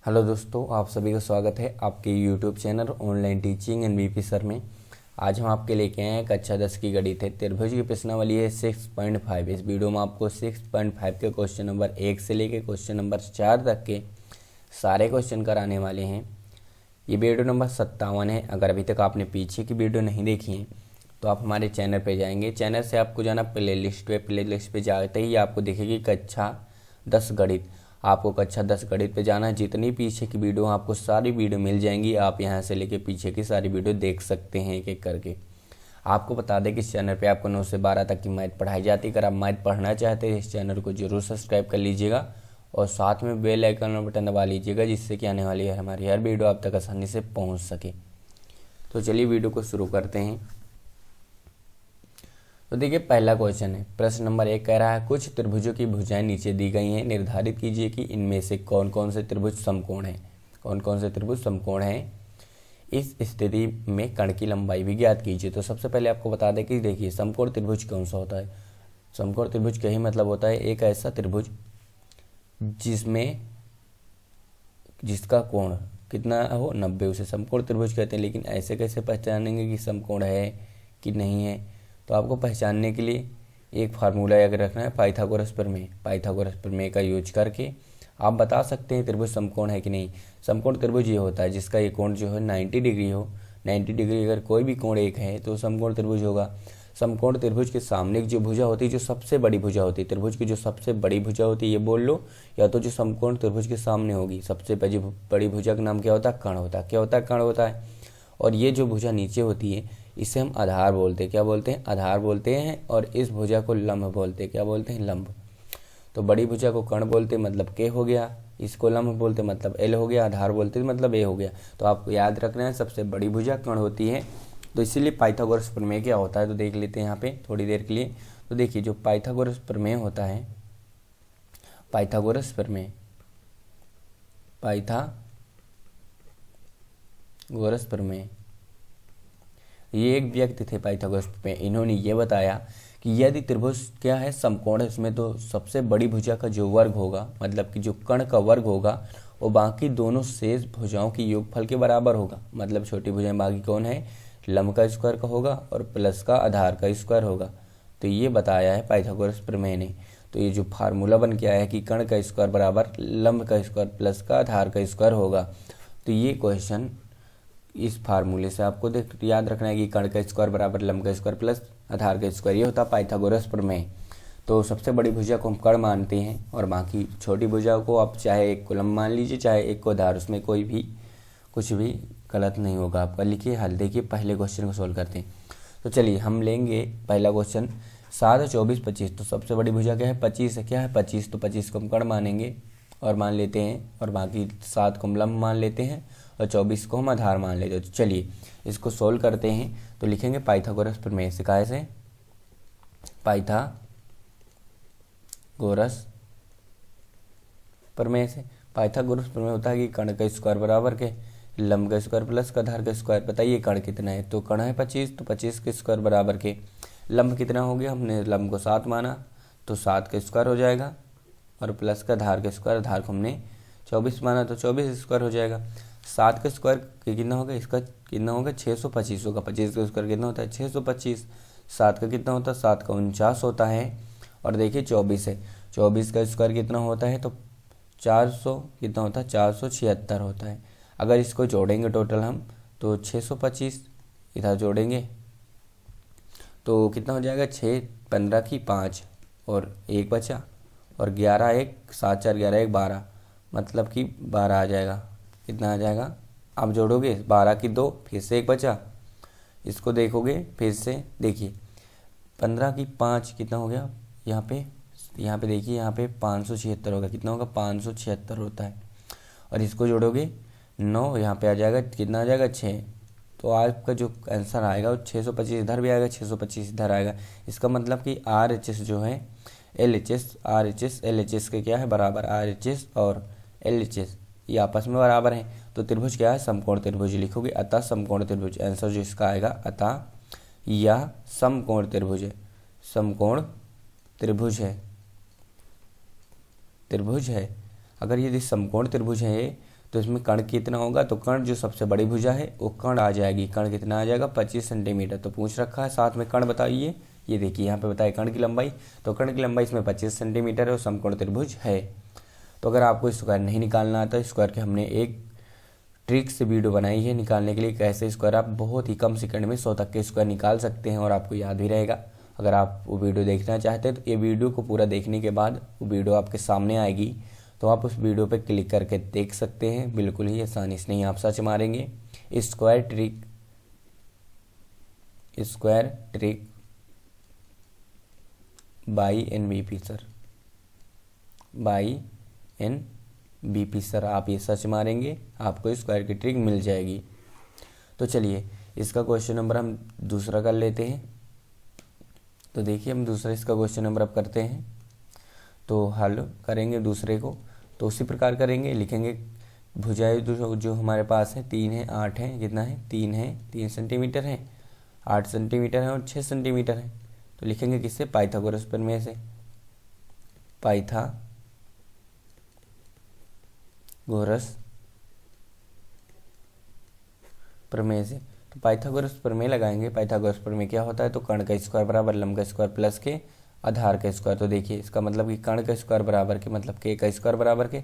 Hello दोस्तों, आप सभी का स्वागत है आपके YouTube channel online teaching and BP sir में। आज हम आपके लेके आए हैं कक्षा 10 की गणित है। त्रिभुज की प्रश्नावली है 6.5। इस वीडियो में आपको 6.5 के क्वेश्चन नंबर 1 से लेके क्वेश्चन नंबर 4 तक के सारे क्वेश्चन कराने वाले हैं। ये वीडियो नंबर 57 है। अगर अभी तक आपने पीछे की वीडियो नहीं देखी है तो आप हमारे चैनल पर जाएंगे। चैनल से आपको जाना प्ले लिस्ट पे जाते ही आपको दिखेगी कक्षा 10 गणित। आपको कक्षा 10 गणित पे जाना है। जितनी पीछे की वीडियो आपको सारी वीडियो मिल जाएंगी। आप यहां से लेके पीछे की सारी वीडियो देख सकते हैं एक एक करके। आपको बता दें कि इस चैनल पे आपको 9 से 12 तक की मैथ पढ़ाई जाती है। अगर आप मैथ पढ़ना चाहते हैं इस चैनल को जरूर सब्सक्राइब कर लीजिएगा और साथ में बेल आइकन बटन दबा लीजिएगा, जिससे कि आने वाली हमारी हर वीडियो आप तक आसानी से पहुँच सके। तो चलिए वीडियो को शुरू करते हैं। तो देखिए, पहला क्वेश्चन है। प्रश्न नंबर 1 कह रहा है कुछ त्रिभुजों की भुजाएं नीचे दी गई हैं। निर्धारित कीजिए कि इनमें से कौन कौन से त्रिभुज समकोण हैं। कौन कौन से त्रिभुज समकोण हैं। इस स्थिति में कण की लंबाई भी ज्ञात कीजिए। तो सबसे पहले आपको बता दें कि देखिए, समकोण त्रिभुज कौन सा होता है। समकोण त्रिभुज का ही मतलब होता है एक ऐसा त्रिभुज जिसका कोण कितना हो 90, उसे समकोण त्रिभुज कहते हैं। लेकिन ऐसे कैसे पहचानेंगे कि समकोण है कि नहीं है। तो आपको पहचानने के लिए एक फार्मूला याद रखना है, पाइथागोरस प्रमेय। पाइथागोरस प्रमेय का यूज करके आप बता सकते हैं त्रिभुज समकोण है कि नहीं। समकोण त्रिभुज ये होता है जिसका ये कोण जो है 90 डिग्री हो। 90 डिग्री अगर कोई भी कोण एक है तो समकोण त्रिभुज होगा। समकोण त्रिभुज के सामने की जो भुजा होती है, जो सबसे बड़ी भुजा होती है, त्रिभुज की जो सबसे बड़ी भुजा होती है ये बोल लो, या तो जो समकोण त्रिभुज के सामने होगी सबसे बड़ी भुजा का नाम क्या होता है, कण होता है। क्या होता है, कण होता है। और ये जो भुजा नीचे होती है इसे हम आधार बोलते हैं। क्या बोलते हैं, आधार बोलते हैं। और इस भुजा को लंब बोलते हैं। क्या बोलते हैं, लंब। तो बड़ी भुजा को कण बोलते मतलब के हो गया, इसको लंब बोलते मतलब एल हो गया, आधार बोलते मतलब ए हो गया। तो आपको याद रखना है सबसे बड़ी भुजा कण होती है। तो इसीलिए पाइथागोरस प्रमेय क्या होता है तो देख लेते हैं यहाँ पे थोड़ी देर के लिए। तो देखिए, जो पाइथागोरस प्रमेय होता है, पाइथागोरस प्रमेय, पाइथागोरस प्रमेय, ये एक व्यक्ति थे पाइथागोरस में। इन्होंने ये बताया कि यदि त्रिभुज क्या है, समकोण है, इसमें तो सबसे बड़ी भुजा का जो वर्ग होगा, मतलब कि जो कण का वर्ग होगा, वो बाकी दोनों शेष भुजाओं की योगफल के बराबर होगा। मतलब छोटी भुजाएं बाकी कौन है, लंब का स्क्वायर का होगा और प्लस का आधार का स्क्वायर होगा। तो ये बताया है पाइथागोरस प्रमेय ने। तो ये जो फार्मूला बन के आया है कि कण का स्क्वायर बराबर लंब का स्क्वायर प्लस का आधार का स्क्वायर होगा। तो ये क्वेश्चन इस फार्मूले से आपको याद रखना है कि कण का स्क्वायर बराबर लंब का स्क्वायर प्लस आधार का स्क्वायर। ये होता है पाइथागोरस प्रमेय। तो सबसे बड़ी भुजा को हम कण मानते हैं और बाकी छोटी भुजा को आप चाहे एक को लंब मान लीजिए चाहे एक को आधार, उसमें कोई भी कुछ भी गलत नहीं होगा आपका। लिखिए हल। देखिए पहले क्वेश्चन को सोल्व करते हैं। तो चलिए हम लेंगे पहला क्वेश्चन। 7, 24, 25। तो सबसे बड़ी भुजा क्या है, 25 है। क्या है, 25। तो 25 को हम कण मानेंगे और मान लेते हैं, और बाकी 7 को हम लंब मान लेते हैं और 24 को हम आधार मान लेते हैं। तो चलिए इसको सोल्व करते हैं। तो लिखेंगे पाइथागोरस प्रमेय से। काय से, पाइथागोरस प्रमेय से। पाइथागोरस प्रमेय होता है कि कण का स्क्वायर बराबर के लंब का स्क्वायर प्लस का आधार का स्क्वायर। बताइए कण कितना है, तो कण है 25, तो 25 के स्क्वायर बराबर के लंब कितना हो गया, हमने लंब को 7 माना तो 7 का स्क्वायर हो जाएगा, और प्लस का आधार का स्क्वायर, आधार को हमने 24 माना तो 24 स्क्वायर हो जाएगा। 7 का स्क्वायर कितना होगा, इसका कितना होगा 625 होगा। 25 का स्क्वायर कितना होता है 625। 7 का कितना होता है, 7 का 49 होता है। और देखिए 24 है, 24 का स्क्वायर कितना होता है तो 400 कितना होता है 476 होता है। अगर इसको जोड़ेंगे टोटल हम तो 625 इधर जोड़ेंगे तो कितना हो जाएगा, 6, 15 की 5 और 1 बचा, और 11, 1, 7, 4, 11, 1, 12, मतलब कि 12 आ जाएगा। कितना आ जाएगा, आप जोड़ोगे 12 की 2, फिर से 1 बचा, इसको देखोगे फिर से, देखिए 15 की 5 कितना हो गया, यहाँ पे देखिए, यहाँ पे 576 होगा। कितना होगा, 576 होता है। और इसको जोड़ोगे 9, यहाँ पे आ जाएगा, कितना आ जाएगा 6। तो आपका जो आंसर आएगा वो 625 इधर भी आएगा, 625 इधर आएगा। इसका मतलब कि RHS जो है LHS, RHS LHS के क्या है बराबर, RHS और LHS ये आपस में बराबर हैं। तो त्रिभुज क्या है, समकोण त्रिभुज लिखोगे। अतः समकोण त्रिभुज, आंसर जो इसका आएगा अतः यह समकोण त्रिभुज है। समकोण त्रिभुज है। अगर यदि समकोण त्रिभुज है तो इसमें कर्ण कितना होगा, तो कर्ण जो सबसे बड़ी भुजा है वो कर्ण आ जाएगी। कर्ण कितना आ जाएगा 25 सेंटीमीटर। तो पूछ रखा है साथ में कर्ण बताइए, ये देखिए यहाँ पे बताए कर्ण की लंबाई, तो कर्ण की लंबाई इसमें 25 सेंटीमीटर है और समकोण त्रिभुज है। तो अगर आपको स्क्वायर नहीं निकालना आता, स्क्वायर के हमने एक ट्रिक से वीडियो बनाई है निकालने के लिए, कैसे स्क्वायर आप बहुत ही कम सेकंड में 100 तक के स्क्वायर निकाल सकते हैं और आपको याद भी रहेगा। अगर आप वो वीडियो देखना चाहते हैं तो ये वीडियो को पूरा देखने के बाद वो वीडियो आपके सामने आएगी, तो आप उस वीडियो पर क्लिक करके देख सकते हैं, बिल्कुल ही आसानी से। नहीं आप सर्च मारेंगे square trick by NBP sir, by NBP sir, आप ये सर्च मारेंगे आपको स्क्वायर की ट्रिक मिल जाएगी। तो चलिए इसका क्वेश्चन नंबर हम दूसरा कर लेते हैं। तो देखिए हम दूसरा इसका क्वेश्चन नंबर अब करते हैं, तो हल करेंगे दूसरे को। तो उसी प्रकार करेंगे, लिखेंगे भुजाएं जो हमारे पास है 3 है 8 है, कितना है 3 है, 3 सेंटीमीटर है, 8 सेंटीमीटर है और 6 सेंटीमीटर है। तो लिखेंगे किससे, पाइथागोरस प्रमेय से, पाइथागोरस प्रमेय से। तो पाइथागोरस प्रमेय लगाएंगे। पाइथागोरस प्रमेय क्या होता है, तो कर्ण का स्क्वायर बराबर लंब का स्क्वायर प्लस के आधार का स्क्वायर। तो देखिए इसका मतलब कि कर्ण का स्क्वायर बराबर के मतलब के का स्क्वायर बराबर के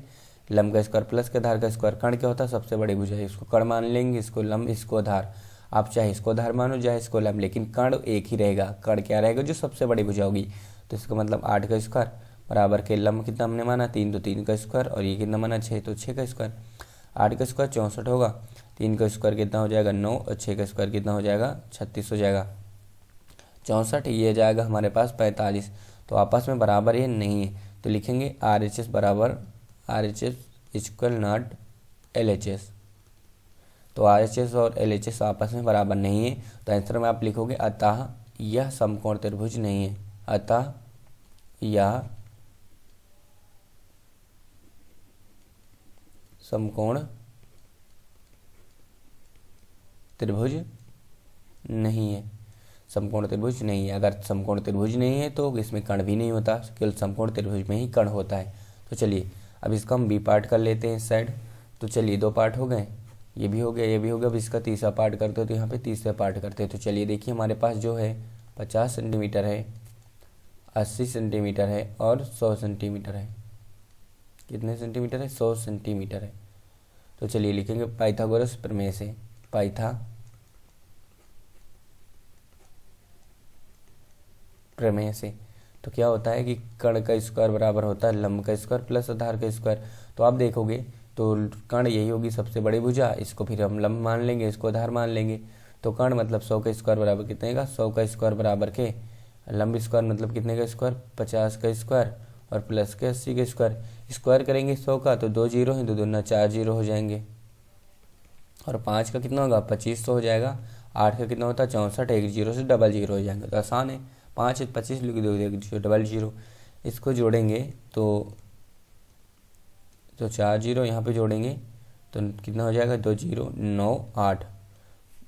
लंब का स्क्वायर प्लस के आधार का स्क्वायर। कर्ण क्या होता है, सबसे बड़ी भुजा है, इसको कर्ण मान लेंगे, इसको लंब, इसको आधार। आप चाहे इसको आधार मानो चाहे इसको लंब, लेकिन कर्ण एक ही रहेगा। कर्ण क्या रहेगा, जो सबसे बड़ी भुजा होगी। तो इसका मतलब 8 का स्क्वायर बराबर के लंब कितना हमने माना 3, तो 3 का स्क्वायर, और ये कितना माना 6, तो 6 का स्क्वायर। 8 का स्क्वायर 64 होगा, 3 का स्क्वायर कितना हो जाएगा 9, और 6 का स्क्वायर कितना हो जाएगा 36 हो जाएगा। 64 ये जाएगा हमारे पास 45। तो आपस में बराबर ये नहीं है, तो लिखेंगे RHS बराबर RHS इक्वल नॉट LHS। तो RHS और LHS आपस में बराबर नहीं है, तो आंसर में आप लिखोगे अतः यह समकोण त्रिभुज नहीं है, अतः यह समकोण त्रिभुज नहीं है, समकोण त्रिभुज नहीं है। अगर समकोण त्रिभुज नहीं है तो इसमें कर्ण भी नहीं होता, केवल समकोण त्रिभुज में ही कर्ण होता है। तो चलिए अब इसका हम बी पार्ट कर लेते हैं इस साइड। तो चलिए 2 पार्ट हो गए, ये भी हो गया, ये भी हो गया। अब इसका तीसरा पार्ट करते हो, तो यहाँ पे तीसरा पार्ट करते हैं। तो चलिए देखिए हमारे पास जो है 50 सेंटीमीटर है, 80 सेंटीमीटर है और 100 सेंटीमीटर है। कितने सेंटीमीटर है, 100 सेंटीमीटर है। तो चलिए लिखेंगे पाइथागोरस प्रमेय से, प्रमेय से। तो क्या होता है कि कर्ण का स्क्वायर बराबर होता है लंब का स्क्वायर प्लस आधार का स्क्वायर। तो आप देखोगे तो कर्ण यही होगी सबसे बड़ी भुजा, इसको फिर हम लंब मान लेंगे, इसको आधार मान लेंगे। तो कर्ण मतलब 100 का स्क्वायर बराबर कितने का, 100 का स्क्वायर बराबर के लंब स्क्वायर मतलब कितने का स्क्वायर, 50 का स्क्वायर और प्लस के 80 का स्क्वायर। स्क्वायर करेंगे 100 का तो 2 जीरो है, 2 दूना 4 जीरो हो जाएंगे, और 5 का कितना होगा 25 हो जाएगा। 8 का कितना होता है 64, 1 जीरो से डबल जीरो हो जाएंगे। तो आसान है, 5 25 लिख दो, 1 डबल जीरो, इसको जोड़ेंगे तो 4 जीरो यहाँ पे जोड़ेंगे तो कितना हो जाएगा 2 जीरो 9 8।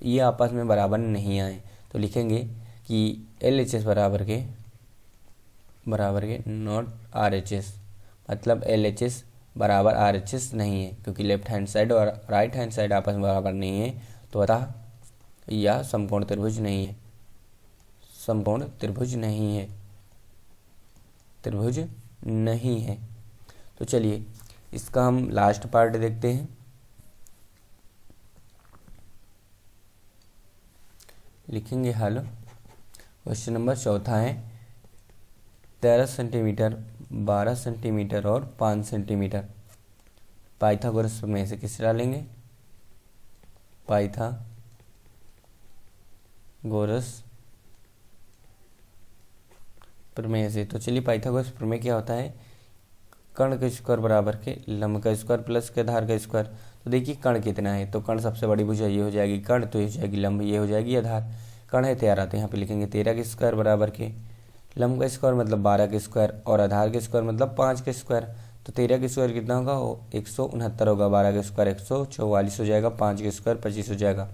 ये आपस में बराबर नहीं आए, तो लिखेंगे कि LHS बराबर के नॉट RHS, मतलब LHS बराबर RHS नहीं है, क्योंकि लेफ्ट हैंड साइड और राइट हैंड साइड आपस में बराबर नहीं है। तो अतः यह समकोण त्रिभुज नहीं है, समकोण त्रिभुज नहीं है, त्रिभुज नहीं है। तो चलिए इसका हम लास्ट पार्ट देखते हैं। लिखेंगे हल। क्वेश्चन नंबर चौथा है 13 सेंटीमीटर, 12 सेंटीमीटर और 5 सेंटीमीटर। पाइथागोरस प्रमेय से किसे डालेंगे, पाइथागोरस प्रमेय से। तो चलिए पाइथागोरस प्रमेय क्या होता है, कर्ण का स्क्वायर बराबर के लंब का स्क्वायर प्लस के आधार का स्क्वायर। तो देखिए कर्ण कितना है, तो कर्ण सबसे बड़ी भुजा ये हो जाएगी कर्ण, तो ये हो जाएगी लंब, ये हो जाएगी आधार। कर्ण है 13, तो यहाँ पे लिखेंगे 13 के स्क्वायर बराबर के लंब का स्क्वायर मतलब 12 के स्क्वायर और आधार के स्क्वायर मतलब 5 के स्क्वायर। तो 13 के स्क्वायर कितना होगा 169 होगा, 12 के स्क्वायर 144 हो जाएगा, 5 के स्क्वायर 25 हो जाएगा।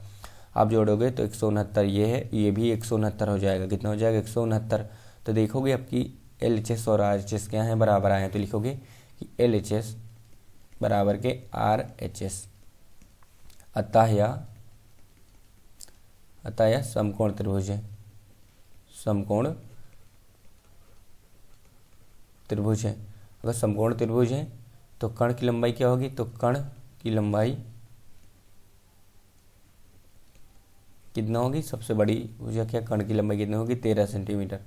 आप जोड़ोगे तो 169 ये है, ये भी 169 हो जाएगा। कितना हो जाएगा 169। तो देखोगे आपकी LHS और RHS क्या है, बराबर आए हैं। तो लिखोगे कि LHS बराबर के RHS। अतः यह समकोण त्रिभुज है, समकोण त्रिभुज है। अगर समकोण त्रिभुज है तो कण की लंबाई क्या होगी, तो कण की लंबाई कितना होगी, सबसे बड़ी भुजा क्या, कण की लंबाई कितनी होगी, 13 सेंटीमीटर।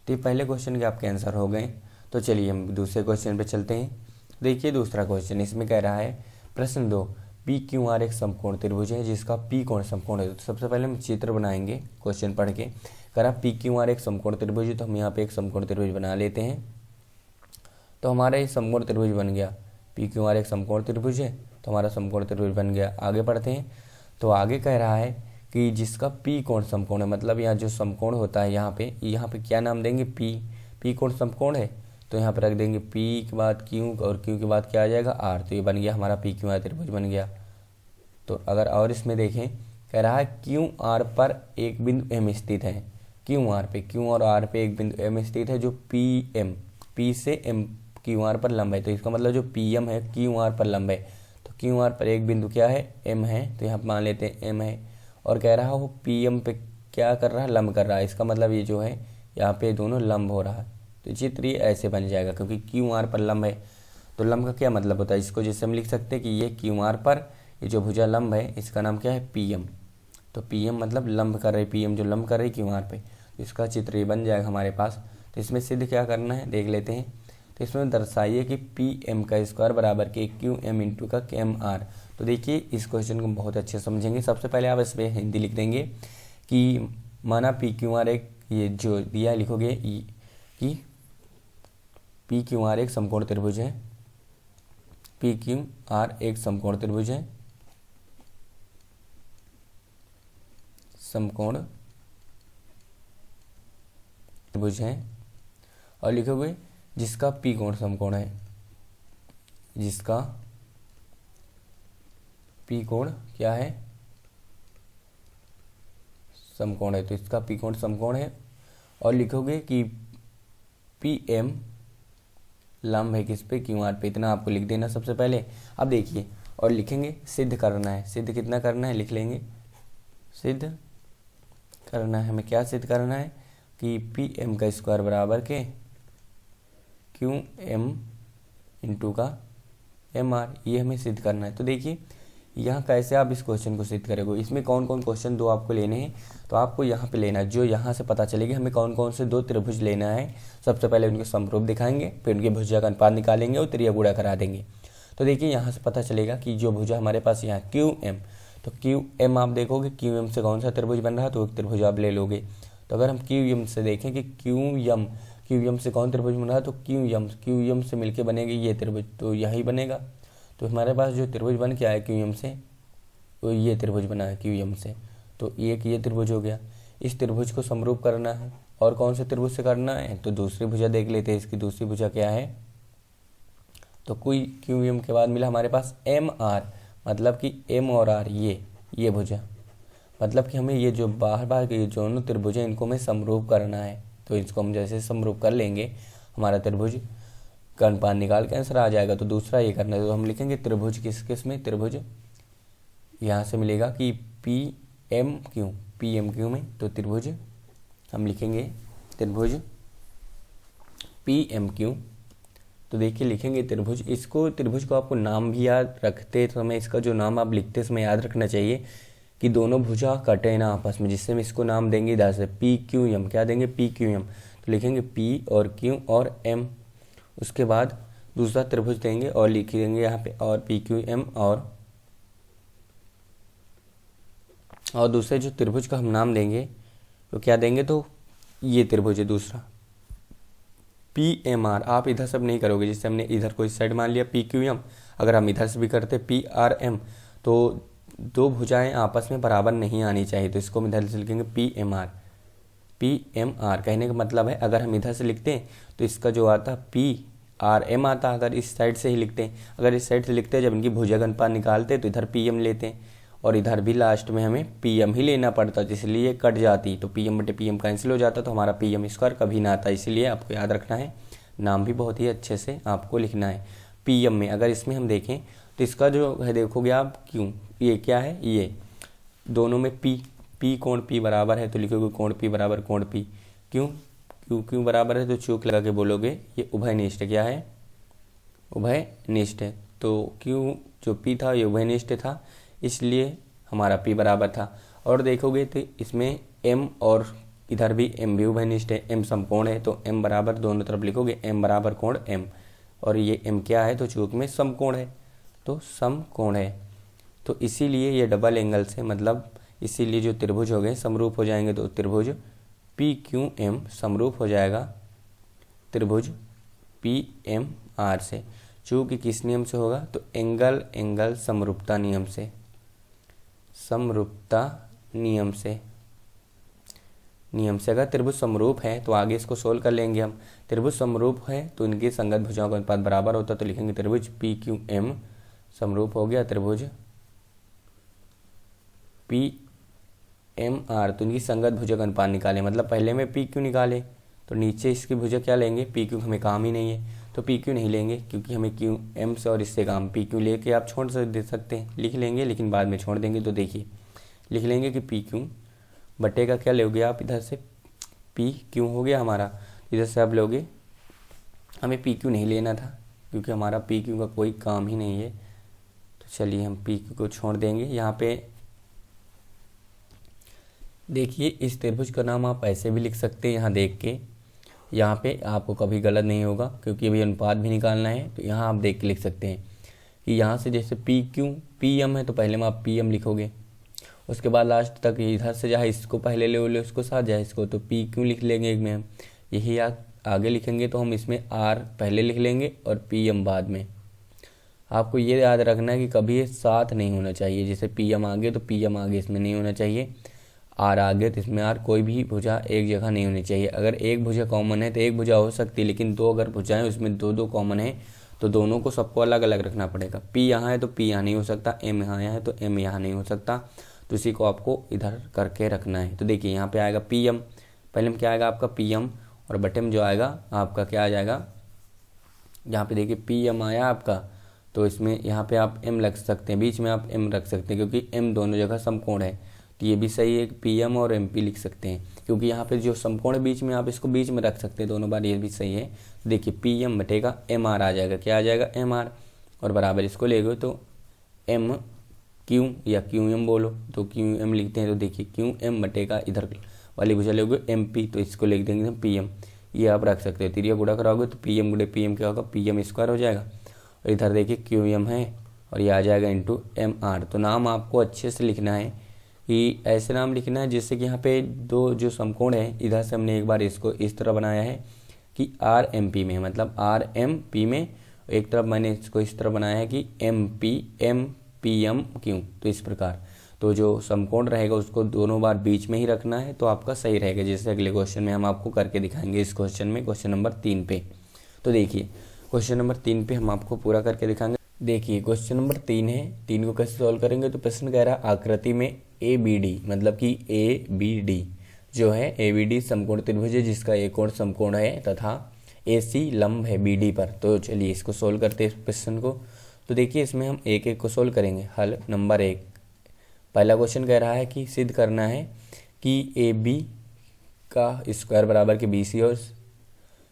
तो ये पहले क्वेश्चन के आपके आंसर हो गए। तो चलिए हम दूसरे क्वेश्चन पे चलते हैं। देखिए दूसरा क्वेश्चन, इसमें कह रहा है प्रश्न 2, PQR एक समकोण त्रिभुज है जिसका P कोण समकोण है। तो सबसे पहले हम चित्र बनाएंगे क्वेश्चन पढ़ के। कह रहा PQR एक समकोण त्रिभुज है, तो हम यहाँ पे एक समकोण त्रिभुज बना लेते हैं। तो हमारा ये समकोण त्रिभुज बन गया, PQR एक समकोण त्रिभुज है, तो हमारा समकोण त्रिभुज बन गया। आगे पढ़ते हैं। तो आगे कह रहा है कि जिसका P कोण समकोण है, मतलब यहाँ जो समकोण होता है यहाँ पे क्या नाम देंगे, P कोण समकोण है, तो यहाँ पे रख देंगे P के बाद Q और Q के बाद क्या आ जाएगा, R। तो ये बन गया हमारा PQR त्रिभुज बन गया। तो अगर और इसमें देखें, कह रहा है QR पर एक बिंदु M स्थित है, QR पे, Q और R पे एक बिंदु M स्थित है जो P से M QR पर लंब है। तो इसका मतलब जो PM है QR पर लंब है, तो QR पर एक बिंदु क्या है, M है, तो यहाँ मान लेते हैं M है। और कह रहा है वो PM पे क्या कर रहा है, लंब कर रहा है। इसका मतलब ये जो है यहाँ पे दोनों लंब हो रहा है। तो चित्र ये ऐसे बन जाएगा, क्योंकि QR पर लंब है। तो लंब का क्या मतलब होता है, इसको जैसे हम लिख सकते हैं कि ये QR पर ये जो भुजा लंब है इसका नाम क्या है, PM। तो PM मतलब लंब कर रही, PM जो लंब कर रही QR पे, तो इसका चित्र ये बन जाएगा हमारे पास। तो इसमें सिद्ध क्या करना है देख लेते हैं। तो इसमें दर्शाइए कि PM का स्क्वायर बराबर के QM इंटू का KMR। तो देखिए इस क्वेश्चन को बहुत अच्छे समझेंगे। सबसे पहले आप इस पर हिंदी लिख देंगे कि माना PQR एक, ये जो दिया लिखोगे कि PQR एक समकोण त्रिभुज है, PQR एक समकोण त्रिभुज है, समकोण त्रिभुज है। और लिखोगे जिसका P कोण समकोण है, जिसका P कोण क्या है, समकोण है। तो इसका P कोण समकोण है। और लिखोगे कि PM लंब है किस पे, QR पे। इतना आपको लिख देना सबसे पहले। अब देखिए और लिखेंगे, सिद्ध करना है। सिद्ध कितना करना है लिख लेंगे, सिद्ध करना है। हमें क्या सिद्ध करना है कि PM का स्क्वायर बराबर के QM इंटू का MR, ये हमें सिद्ध करना है। तो देखिए यहाँ कैसे आप इस क्वेश्चन को सिद्ध करोगे। इसमें कौन कौन क्वेश्चन दो आपको लेने हैं, तो आपको यहाँ पे लेना है, जो यहाँ से पता चलेगी हमें कौन कौन से दो त्रिभुज लेना है। सबसे पहले उनके समरूप दिखाएंगे, फिर उनके भुजा का अनुपात निकालेंगे और त्रिया गुणा करा देंगे। तो देखिए यहाँ से पता चलेगा कि जो भुजा हमारे पास यहाँ QM, तो QM आप देखोगे QM से कौन सा त्रिभुज बन रहा है, तो एक त्रिभुज आप ले लोगे। तो अगर हम QM से देखें कि QM से कौन त्रिभुज बन रहा है, तो QM से मिलके बनेगी ये त्रिभुज, तो यही बनेगा। तो हमारे पास जो त्रिभुज बन के आया QM से, वो ये त्रिभुज बना है QM से। तो एक ये त्रिभुज हो गया। इस त्रिभुज को समरूप करना है, और कौन से त्रिभुज से करना है, तो दूसरी भुजा देख लेते हैं। इसकी दूसरी भुजा क्या है, तो कोई QM के बाद मिला हमारे पास MR, मतलब कि M और R ये भुजा, मतलब कि हमें ये जो बाहर के दोनों त्रिभुज हैं इनको हमें समरूप करना है। तो इसको हम जैसे समरूप कर लेंगे, हमारा त्रिभुज का अनुपात निकाल के आंसर आ जाएगा। तो दूसरा ये करना है, तो हम लिखेंगे त्रिभुज किस में, त्रिभुज यहाँ से मिलेगा कि PMQ में, तो त्रिभुज हम लिखेंगे त्रिभुज PMQ। तो देखिए लिखेंगे त्रिभुज, इसको त्रिभुज को आपको नाम भी याद रखते समय, इसका जो नाम आप लिखते समय याद रखना चाहिए कि दोनों भुजा कटे ना आपस में, जिससे हम इसको नाम देंगे इधर से PQM। क्या देंगे, PQM। तो लिखेंगे P और Q और M। उसके बाद दूसरा त्रिभुज देंगे और लिख देंगे यहाँ पे और PQM, और दूसरे जो त्रिभुज का हम नाम देंगे तो क्या देंगे, तो ये त्रिभुज है दूसरा PMR। आप इधर सब नहीं करोगे, जिससे हमने इधर को इस साइड मान लिया PQM, अगर हम इधर से भी करते PRM तो दो भुजाएं आपस में बराबर नहीं आनी चाहिए। तो इसको हम इधर से लिखेंगे PMR। कहने का मतलब है अगर हम इधर से लिखते हैं तो इसका जो आता PRM आता, अगर इस साइड से ही लिखते हैं। अगर इस साइड से लिखते हैं, जब इनकी भुजा का अनुपात निकालते तो इधर PM लेते हैं, और इधर भी लास्ट में हमें PM ही लेना पड़ता, इसलिए कट जाती। तो PM/PM कैंसिल हो जाता, तो हमारा PM स्क्वायर कभी ना आता। इसीलिए आपको याद रखना है, नाम भी बहुत ही अच्छे से आपको लिखना है। पी एम में अगर इसमें हम देखें तो इसका जो है देखोगे आप क्यों, ये क्या है, ये दोनों में पी कोण पी बराबर है तो लिखोगे कोण पी बराबर कोण पी। क्यों बराबर है तो चूक लगा के बोलोगे ये उभयनिष्ठ क्या है, उभयनिष्ठ है। तो क्यों जो पी था ये उभयनिष्ठ था, इसलिए हमारा पी बराबर था। और देखोगे तो इसमें एम और इधर भी एम भी उभयनिष्ठ है, एम समकोण है तो एम बराबर दोनों तरफ लिखोगे एम बराबर कोण एम, और ये एम क्या है तो चूक में समकोण है तो समकोण है। तो इसीलिए ये डबल एंगल से मतलब इसीलिए जो त्रिभुज हो गए समरूप हो जाएंगे, तो त्रिभुज पी क्यू एम समरूप हो जाएगा त्रिभुज पी एम आर से। चूँकि किस नियम से होगा तो एंगल समरूपता नियम से, समरूपता नियम से अगर त्रिभुज समरूप है तो आगे इसको सोल्व कर लेंगे हम। त्रिभुज समरूप है तो इनकी संगत भुजाओं का अनुपात बराबर होता है, तो लिखेंगे त्रिभुज पी क्यू एम समरूप हो गया त्रिभुज पी एम आर, तो इनकी संगत भुजा का अनुपात निकालें। मतलब पहले में पी क्यू निकाले तो नीचे इसकी भुजा क्या लेंगे, पी क्यू हमें काम ही नहीं है तो पी क्यू नहीं लेंगे, क्योंकि हमें क्यू एम से और इससे काम, पी क्यू लेके आप छोड़ दे सकते हैं, लिख लेंगे लेकिन बाद में छोड़ देंगे। तो देखिए लिख लेंगे कि पी क्यू बटे का क्या लोगे आप, इधर से पी क्यू हो गया हमारा, इधर से आप लोगे, हमें पी क्यू नहीं लेना था क्योंकि हमारा पी क्यू का कोई काम ही नहीं है। तो चलिए हम पी क्यू को छोड़ देंगे। यहाँ पे देखिए इस त्रिभुज का नाम आप ऐसे भी लिख सकते हैं, यहाँ देख के, यहाँ पे आपको कभी गलत नहीं होगा क्योंकि अभी अनुपात भी निकालना है। तो यहाँ आप देख के लिख सकते हैं कि यहाँ से जैसे पी क्यू पी एम है तो पहले में आप पी एम लिखोगे, उसके बाद लास्ट तक इधर से चाहे इसको पहले ले उसको साथ जाए इसको, तो पी क्यू लिख लेंगे एक में हम, यही आगे लिखेंगे तो हम इसमें आर पहले लिख लेंगे और पी एम बाद में। आपको ये याद रखना है कि कभी ये साथ नहीं होना चाहिए, जैसे पी एम आगे तो पी एम आगे इसमें नहीं होना चाहिए, आर आगे तो इसमें आर, कोई भी भुजा एक जगह नहीं होनी चाहिए। अगर एक भुजा कॉमन है तो एक भुजा हो सकती है, लेकिन दो अगर भुजाएं उसमें दो कॉमन है तो दोनों को सबको अलग अलग रखना पड़ेगा। पी यहाँ है तो पी यहाँ नहीं हो सकता, एम यहाँ है तो एम यहाँ नहीं हो सकता, तो इसी को आपको इधर करके रखना है। तो देखिए यहाँ पे आएगा पी एम, पहले में क्या आएगा आपका पी एम और बटे में जो आएगा आपका क्या आ जाएगा, यहाँ पे देखिए पी एम आया आपका, तो इसमें यहाँ पे आप एम रख सकते हैं, बीच में आप एम रख सकते हैं क्योंकि एम दोनों जगह समकोण है। तो ये भी सही है, पी एम और एम पी लिख सकते हैं क्योंकि यहाँ पे जो समकोण है बीच में आप इसको बीच में रख सकते हैं दोनों बार, ये भी सही है। तो देखिए पी एम बटेगा एम आर आ जाएगा, क्या आ जाएगा एम आर, और बराबर इसको ले गए तो एम क्यू या क्यू एम बोलो तो क्यू एम लिखते हैं। तो देखिए क्यू एम बटेगा इधर वाली भुजा लोगे एम पी, तो इसको लिख देंगे हम पी एम, ये आप रख सकते हो। तिरिया गुणा कराओगे तो पी एम गुणे पी एम क्या होगा, पी एम स्क्वायर हो जाएगा, और इधर देखिए क्यू एम है और ये आ जाएगा इंटू एम आर। तो नाम आपको अच्छे से लिखना है कि ऐसे नाम लिखना है जिससे कि यहाँ पे दो जो समकोण है, इधर से हमने एक बार इसको इस तरह बनाया है कि आर एम पी में, मतलब आर एम पी में, एक तरफ मैंने इसको इस तरह बनाया है कि एम पी एम क्यू, तो इस प्रकार। तो जो समकोण रहेगा उसको दोनों बार बीच में ही रखना है तो आपका सही रहेगा, जैसे अगले क्वेश्चन में हम आपको करके दिखाएंगे। इस क्वेश्चन में क्वेश्चन नंबर 3 पे, तो देखिए क्वेश्चन नंबर 3 पे हम आपको पूरा करके दिखाएंगे। देखिए क्वेश्चन नंबर 3 है, 3 को कैसे सॉल्व करेंगे, तो प्रश्न कह रहा है आकृति में ए बी डी, मतलब कि ए बी डी जो है ए बी डी समकोण त्रिभुज है जिसका एक कोण समकोण है तथा ए सी लंब है बी डी पर। तो चलिए इसको सोल्व करते हैं इस प्रश्न को। तो देखिए इसमें हम एक एक को सोल्व करेंगे। हल नंबर 1, पहला क्वेश्चन कह रहा है कि सिद्ध करना है कि ए बी का स्क्वायर बराबर के बी सी और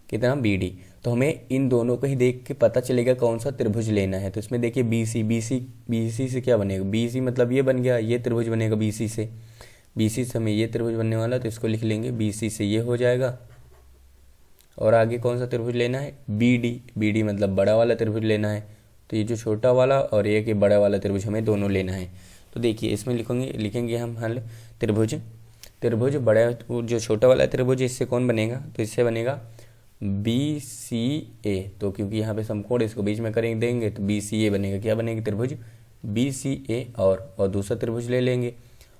कितना बी डी। तो हमें इन दोनों को ही देख के पता चलेगा कौन सा त्रिभुज लेना है। तो इसमें देखिए बी सी से क्या बनेगा, बी सी मतलब ये बन गया, ये त्रिभुज बनेगा बी सी से हमें ये त्रिभुज बनने वाला, तो इसको लिख लेंगे बी सी से ये हो जाएगा। और आगे कौन सा त्रिभुज लेना है, बी डी मतलब बड़ा वाला त्रिभुज लेना है। तो ये जो छोटा वाला और एक ये बड़ा वाला त्रिभुज हमें दोनों लेना है। तो देखिए इसमें लिखेंगे हम हल त्रिभुज बड़ा, जो छोटा वाला त्रिभुज इससे कौन बनेगा, तो इससे बनेगा बी सी ए। तो क्योंकि यहाँ पे समकोण इसको बीच में करेंगे देंगे तो बी सी ए बनेगा, क्या बनेगा त्रिभुज बी सी ए। और दूसरा त्रिभुज ले लेंगे,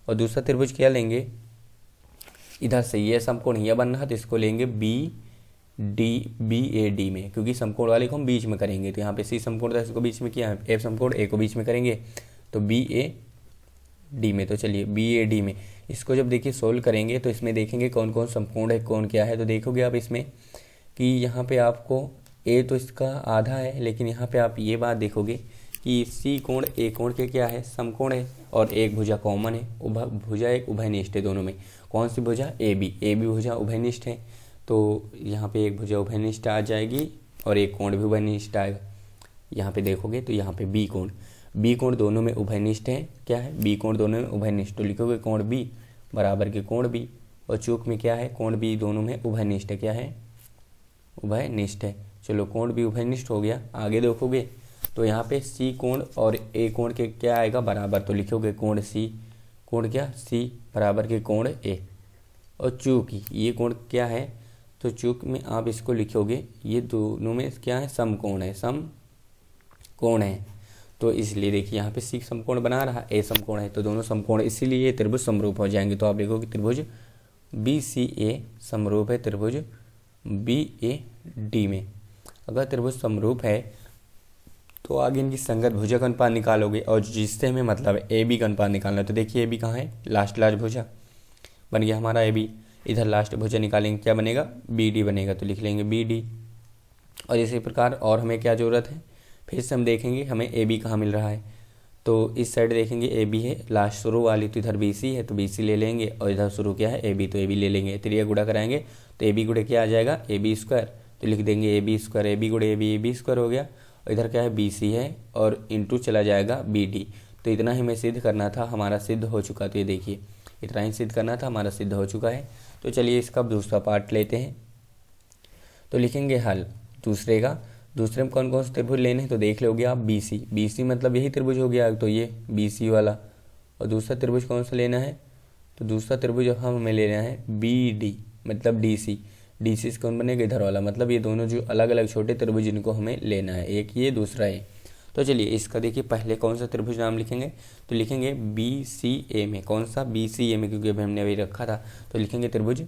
और दूसरा त्रिभुज क्या लेंगे, इधर से ये समकोण यह बन रहा तो इसको लेंगे बी ए डी में, क्योंकि समकोण वाले को हम बीच में करेंगे। तो यहाँ पे सी समकोण था इसको बीच में किया है, एफ समकोण ए को बीच में करेंगे तो बी ए डी में। तो चलिए बी ए डी में इसको जब देखिए सोल्व करेंगे तो इसमें देखेंगे कौन कौन समकोण है कौन क्या है। तो देखोगे आप इसमें कि यहाँ पे आपको ए तो इसका आधा है, लेकिन यहाँ पे आप ये बात देखोगे कि सी कोण ए कोण के क्या है, समकोण है, और एक भुजा कॉमन है, भुजा एक उभयनिष्ठ है दोनों में। कौन सी भुजा, ए बी भुजा उभयनिष्ठ है, तो यहाँ पे एक भुजा उभयनिष्ठ आ जाएगी और एक कोण भी उभयनिष्ठ आएगा। यहाँ पे देखोगे तो यहाँ पे बी कोण दोनों में उभयनिष्ठ है, क्या है, बी कोण दोनों में उभयनिष्ठ, तो लिखोगे कोण बी बराबर के कोण बी, और चूक में क्या है, कोण बी दोनों में उभयनिष्ठ है, क्या है, उभयनिष्ठ है। चलो कोण भी उभयनिष्ठ हो गया। आगे देखोगे तो यहाँ पे सी कोण और ए कोण के क्या आएगा, बराबर, तो लिखोगे कोण सी, कोण क्या, सी बराबर के कोण ए, और चूंकि ये कोण क्या है, तो चूक में आप इसको लिखोगे ये दोनों में क्या है, समकोण है, समकोण है, तो इसलिए देखिए यहाँ पे सी समकोण बना रहा, ए समकोण है, तो दोनों समकोण, इसीलिए ये त्रिभुज समरूप हो जाएंगे। तो आप देखोगे त्रिभुज बी सी ए समरूप है त्रिभुज बी ए डी में। अगर त्रिभुज समरूप है तो आगे इनकी संगत भुजा का अनुपात निकालोगे, और जिससे हमें मतलब है ए बी का अनुपात निकालना है। तो देखिए ए बी कहाँ है, लास्ट भुजा बन गया हमारा ए बी, इधर लास्ट भुजा निकालेंगे, क्या बनेगा, बी डी बनेगा, तो लिख लेंगे बी डी। और इसी प्रकार और हमें क्या ज़रूरत है, फिर से हम देखेंगे हमें ए बी कहाँ मिल रहा है, तो इस साइड देखेंगे ए बी है लास्ट शुरू वाली, तो इधर बी सी है तो बी सी ले लेंगे, और इधर शुरू क्या है ए बी, तो ए बी ले लेंगे। त्रिया गुणा कराएंगे तो ए बी गुणे क्या आ जाएगा, ए बी स्क्वायर, तो लिख देंगे A B square, A B गुणे ए बी स्क्वायर हो गया, और इधर क्या है बी सी है और इंटू चला जाएगा बी डी। तो इतना ही हमें सिद्ध करना था, हमारा सिद्ध हो चुका। तो ये देखिए इतना ही सिद्ध करना था, हमारा सिद्ध हो चुका है। तो चलिए इसका दूसरा पार्ट लेते हैं। तो लिखेंगे हल दूसरे में कौन कौन से त्रिभुज लेने हैं, तो देख लोगे आप बी सी मतलब यही त्रिभुज हो गया, तो ये बी सी वाला। और दूसरा त्रिभुज कौन सा लेना है, तो दूसरा त्रिभुज हमें लेना है बी डी मतलब डी सी से कौन बनेगा, इधर वाला, मतलब ये दोनों जो अलग अलग छोटे त्रिभुज जिनको हमें लेना है, एक ये दूसरा ये। तो चलिए इसका देखिए पहले कौन सा त्रिभुज नाम लिखेंगे, तो लिखेंगे बी सी ए में, कौन सा, बी सी ए में, क्योंकि अभी हमने अभी रखा था, तो लिखेंगे त्रिभुज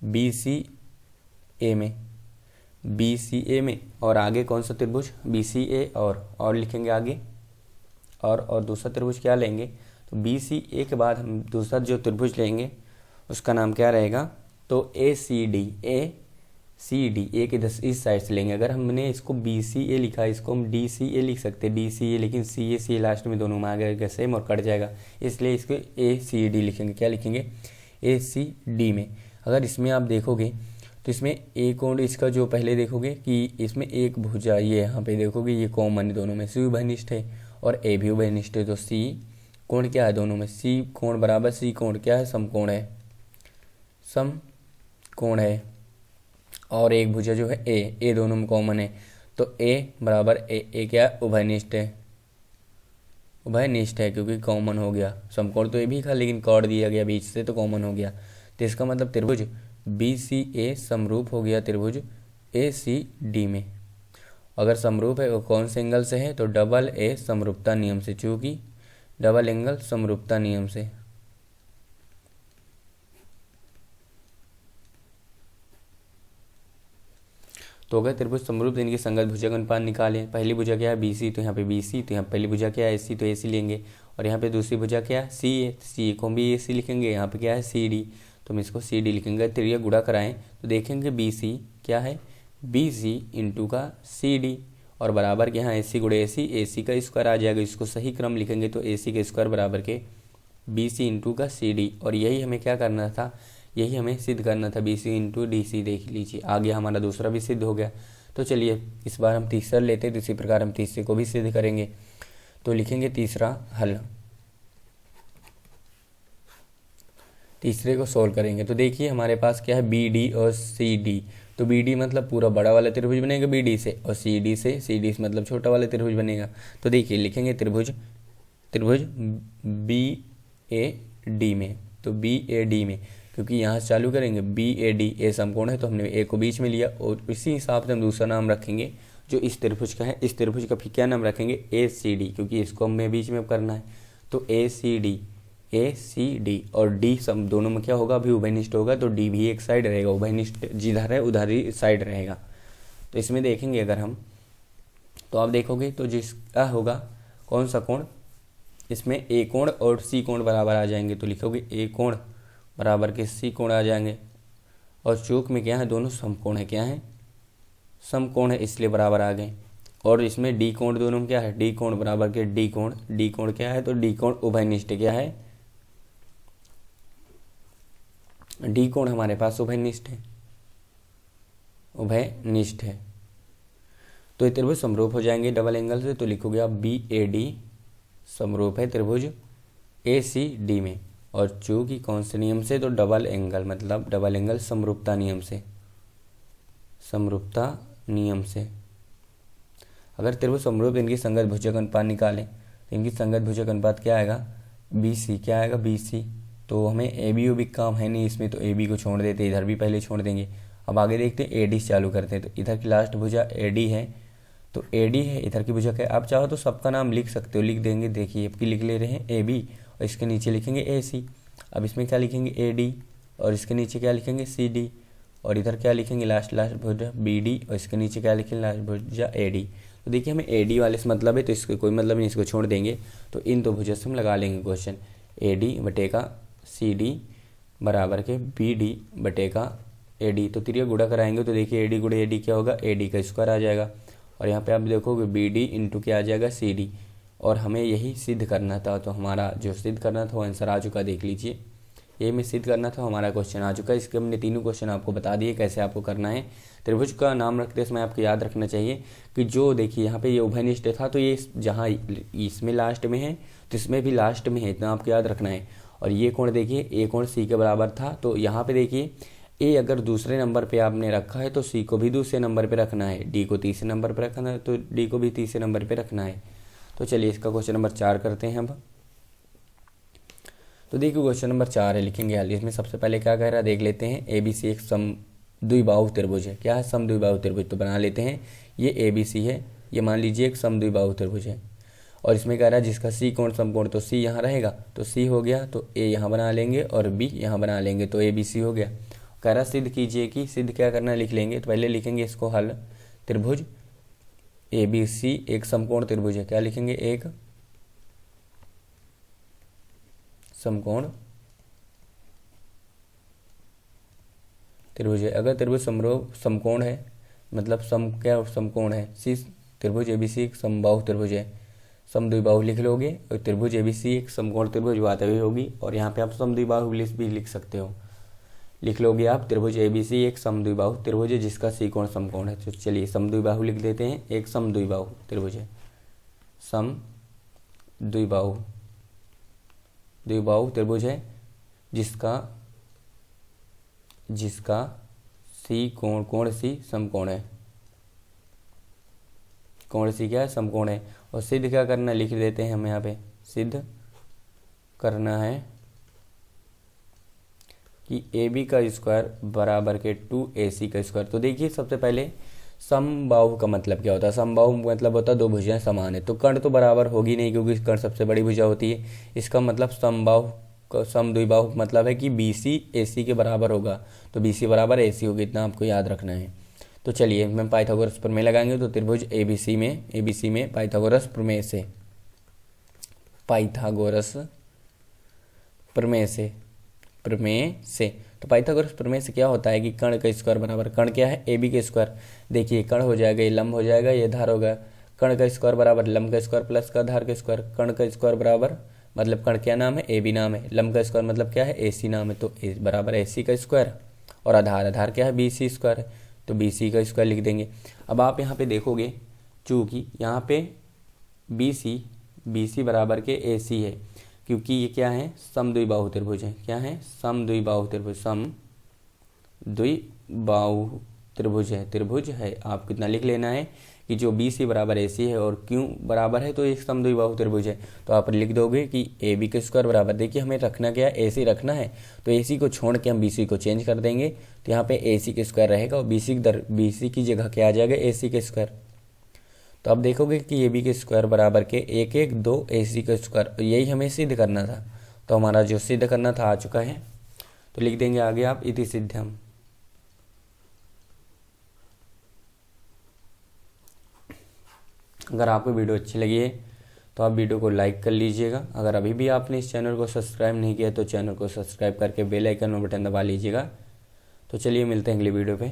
बी सी ए में, बी सी ए में। और आगे कौन सा त्रिभुज, बी सी ए और लिखेंगे आगे, और दूसरा त्रिभुज क्या लेंगे, तो बी सी ए के बाद हम दूसरा जो त्रिभुज लेंगे उसका नाम क्या रहेगा, तो ए सी डी ए के इस साइड से लेंगे। अगर हमने इसको बी सी ए लिखा है, इसको हम डी सी ए लिख सकते हैं, डी सी ए, लेकिन सी ए लास्ट में दोनों में आ गया सेम और कट जाएगा, इसलिए इसको ए सी डी लिखेंगे। क्या लिखेंगे, ए सी डी में। अगर इसमें आप देखोगे तो इसमें ए कोण इसका जो पहले देखोगे कि इसमें एक भुजा, ये यहाँ पे देखोगे ये कॉमन दोनों में, सी उभयनिष्ठ है और ए भी उभयनिष्ठ है, तो सी कोण क्या है दोनों में, सी कोण बराबर सी कोण क्या है, समकोण है, समकोण है। और एक भुजा जो है ए दोनों में कॉमन है, तो ए बराबर ए क्या है, उभयनिष्ठ है क्योंकि कॉमन हो गया, समकोण तो ए भी था लेकिन कॉर्ड दिया गया बीच से तो कॉमन हो गया। तो इसका मतलब त्रिभुज बी सी ए समरूप हो गया त्रिभुज ए सी डी में। अगर समरूप है वो कौन से एंगल से है, तो डबल ए समरूपता नियम से, चूंकि डबल एंगल समरूपता नियम से। तो अगर त्रिभुज समरूप इनकी संगत भुजा का अनुपात निकालें। पहली भुजा क्या है बी सी, तो यहाँ पे बी सी, तो यहाँ पहली भुजा क्या है ए सी, तो ए सी लेंगे। और यहाँ पे दूसरी भुजा क्या है सी ए को भी ए सी लिखेंगे। यहाँ पे क्या है सी डी, तो हम इसको सी डी लिखेंगे। त्रिया गुणा कराएं तो देखेंगे बी सी क्या है, बी सी इंटू का सी डी, और बराबर के यहाँ ए सी गुणे ए सी का स्क्वायर आ जाएगा। इसको सही क्रम लिखेंगे तो ए सी का स्क्वायर बराबर के बी सी इंटू का सी डी। और यही हमें क्या करना था, यही हमें सिद्ध करना था, B C into D C. देख लीजिए आ गया, हमारा दूसरा भी सिद्ध हो गया। तो चलिए इस बार हम तीसरा लेते हैं, तो इसी प्रकार हम तीसरे को भी सिद्ध करेंगे। तो लिखेंगे तीसरा हल, तीसरे को सोल्व करेंगे। तो देखिए हमारे पास क्या है बी डी और सी डी। तो बी डी मतलब पूरा बड़ा वाला त्रिभुज बनेगा बी डी से, और सी डी से मतलब छोटा वाला त्रिभुज बनेगा। तो देखिए लिखेंगे त्रिभुज बी ए डी में, तो बी ए डी में, क्योंकि यहाँ से चालू करेंगे बी ए डी, ए समकोण है तो हमने ए को बीच में लिया, और इसी हिसाब से हम दूसरा नाम रखेंगे जो इस त्रिभुज का है। इस त्रिभुज का फिर क्या नाम रखेंगे, ए सी डी, क्योंकि इसको हमें बीच में करना है। तो ए सी डी और डी सम दोनों में क्या होगा, अभी उभयनिष्ठ होगा, तो डी भी एक साइड रहेगा, उभयनिष्ठ जिधर है उधर ही साइड रहेगा। तो इसमें देखेंगे अगर हम, तो आप देखोगे तो जिसका होगा कौन सा कोण, इसमें ए कोण और सी कोण बराबर आ जाएंगे। तो लिखोगे ए कोण बराबर के सी कोण आ जाएंगे। और चूक में क्या है, दोनों समकोण है, क्या है समकोण है इसलिए बराबर आ गए। और इसमें डी कोण दोनों में क्या है, डी कोण बराबर के डी कोण, डी कोण क्या है तो डी कोण उभयनिष्ठ क्या है, डी कोण हमारे पास उभयनिष्ठ है, उभयनिष्ठ है। तो ये त्रिभुज समरूप हो जाएंगे डबल एंगल से, तो लिखोगे आप बी ए डी समरूप है त्रिभुज ए सी डी में। और चूंकि कौन से नियम से, तो डबल एंगल, मतलब डबल एंगल समरूपता नियम से, समरूपता नियम से। अगर त्रिभुज समरूप इनकी संगत भुजक अनुपात निकालें तो इनकी संगत भुजक अनुपात क्या आएगा, बी सी, क्या आएगा बी सी। तो हमें ए बी ओ बी काम है नहीं इसमें, तो ए बी को छोड़ देते, इधर भी पहले छोड़ देंगे। अब आगे देखते हैं ए डी से चालू करते हैं। तो इधर की लास्ट भुजा ए डी है, तो ए डी है, इधर की भुजक है। आप चाहो तो सबका नाम लिख सकते हो, लिख देंगे। देखिए आपकी लिख ले रहे हैं ए बी और इसके नीचे लिखेंगे ए सी। अब इसमें क्या लिखेंगे ए डी और इसके नीचे क्या लिखेंगे सी डी। और इधर क्या लिखेंगे लास्ट भुजा बी डी और इसके नीचे क्या लिखेंगे लास्ट भुजा ए डी। तो देखिए हमें ए डी वाले से मतलब है, तो इसको कोई मतलब नहीं, इसको छोड़ देंगे। तो इन दो भुजा से हम लगा लेंगे क्वेश्चन, ए डी बटेका सी डी बराबर के बी डी बटेका ए डी। तो तिरिया गुणा कराएंगे तो देखिए ए डी गुणे ए डी क्या होगा, ए डी का स्क्वायर आ जाएगा। और यहाँ पे आप देखोगे बी डी इंटू क्या आ जाएगा सी डी। और हमें यही सिद्ध करना था, तो हमारा जो सिद्ध करना था वो आंसर आ चुका, देख लीजिए। ये में सिद्ध करना था, हमारा क्वेश्चन आ चुका है। इसके हमने तीनों क्वेश्चन आपको बता दिए कैसे आपको करना है। त्रिभुज का नाम रखते समय आपको याद रखना चाहिए कि जो देखिए यहाँ पे ये उभयनिष्ठ था, तो ये जहाँ इसमें लास्ट में है तो इसमें भी लास्ट में है, इतना आपको याद रखना है। और ये कोण देखिए ए कोण सी के बराबर था, तो यहाँ पे देखिए ए अगर दूसरे नंबर पे आपने रखा है तो सी को भी दूसरे नंबर पे रखना है, डी को तीसरे नंबर पे रखना है तो डी को भी तीसरे नंबर पे रखना है। तो चलिए इसका क्वेश्चन नंबर 4 करते हैं अब। तो देखिए क्वेश्चन नंबर 4 है, लिखेंगे हल। इसमें सबसे पहले क्या कह रहा है देख लेते हैं। ए बी सी एक समद्विबाहु त्रिभुज है। क्या है, समद्विबाहु त्रिभुज। तो बना लेते हैं, ये ए बी सी है, ये मान लीजिए एक समद्विबाहु त्रिभुज है। और इसमें कह रहा है जिसका सी कोण समकोण, तो सी यहाँ रहेगा तो सी हो गया, तो ए यहाँ बना लेंगे और बी यहाँ बना लेंगे, तो ए बी सी हो गया। कह रहा सिद्ध कीजिए कि सिद्ध क्या करना लिख लेंगे। तो पहले लिखेंगे इसको हल, त्रिभुज ए बी सी एक समकोण त्रिभुज है। क्या लिखेंगे, एक समकोण त्रिभुज है। अगर त्रिभुज समकोण है, मतलब क्या समकोण है, सी त्रिभुज एबीसी एक समबाहु त्रिभुज है, समद्विबाहु लिख लोगे। और त्रिभुज एबीसी एक समकोण त्रिभुज बात हुई होगी, और यहाँ पे आप समद्विबाहु भी लिख सकते हो, लिख लोगे आप। त्रिभुज एबीसी एक समद्विबाहु त्रिभुज है जिसका सी कोण समकोण है। तो चलिए समद्विबाहु लिख देते हैं, एक समद्विबाहु त्रिभुज है, समद्विबाहु द्विबाहु त्रिभुज है जिसका सी कोण सी समकोण है, कोण सी क्या है, समकोण है। और सिद्ध क्या करना लिख देते हैं हम यहाँ पे, सिद्ध करना है कि ए बी का स्क्वायर बराबर के 2ac का स्क्वायर। तो देखिए सबसे पहले समबाहु का मतलब क्या होता है, समबाहु मतलब होता है दो भुजाएं समान है। तो कर्ण तो बराबर होगी नहीं क्योंकि कर्ण सबसे बड़ी भुजा होती है। इसका मतलब समबाहु समद्विबाहु मतलब है कि BC AC के बराबर होगा, तो BC बराबर AC होगी, इतना आपको याद रखना है। तो चलिए मैं पाइथागोरस प्रमेय लगाएंगे। तो त्रिभुज ABC में पाइथागोरस प्रमेय से, पाइथागोरस प्रमेय से तो पाइथागोरस प्रमेय से क्या होता है कि कर्ण का स्क्वायर बराबर, कर्ण क्या है AB के स्क्वायर। देखिए कर्ण हो जाएगा, ये लंब हो जाएगा, ये धार होगा। कर्ण का स्क्वायर बराबर लंब का स्क्वायर प्लस का धार का स्क्वायर। कर्ण का स्क्वायर बराबर मतलब कर्ण क्या नाम है, AB नाम है। लंब का स्क्वायर मतलब क्या है, AC नाम है, तो A बराबर AC का स्क्वायर। और आधार क्या है, BC स्क्वायर है, तो BC का स्क्वायर लिख देंगे। अब आप यहाँ पे देखोगे चूँकि यहाँ पे BC बराबर के AC है, क्योंकि ये क्या है, समद्विबाहु त्रिभुज है। क्या है, समद्विबाहु त्रिभुज, समद्विबाहु त्रिभुज है। आप कितना लिख लेना है कि जो BC बराबर AC है और क्यों बराबर है, तो एक समद्विबाहु त्रिभुज है। तो आप लिख दोगे कि AB के स्क्वायर बराबर, देखिए हमें रखना क्या है, AC रखना है, तो AC को छोड़ के हम BC को चेंज कर देंगे, तो यहाँ पे AC के स्क्वायर रहेगा और BC की जगह क्या आ जाएगा, AC के स्क्वायर। तो आप देखोगे कि AB के स्क्वायर बराबर के 2 AC का स्क्वायर, यही हमें सिद्ध करना था। तो हमारा जो सिद्ध करना था आ चुका है, तो लिख देंगे आगे आप, इति सिद्धम। अगर आपको वीडियो अच्छी लगी है तो आप वीडियो को लाइक कर लीजिएगा। अगर अभी भी आपने इस चैनल को सब्सक्राइब नहीं किया तो चैनल को सब्सक्राइब करके बेल आइकन में बटन दबा लीजिएगा। तो चलिए मिलते हैं अगली वीडियो पे।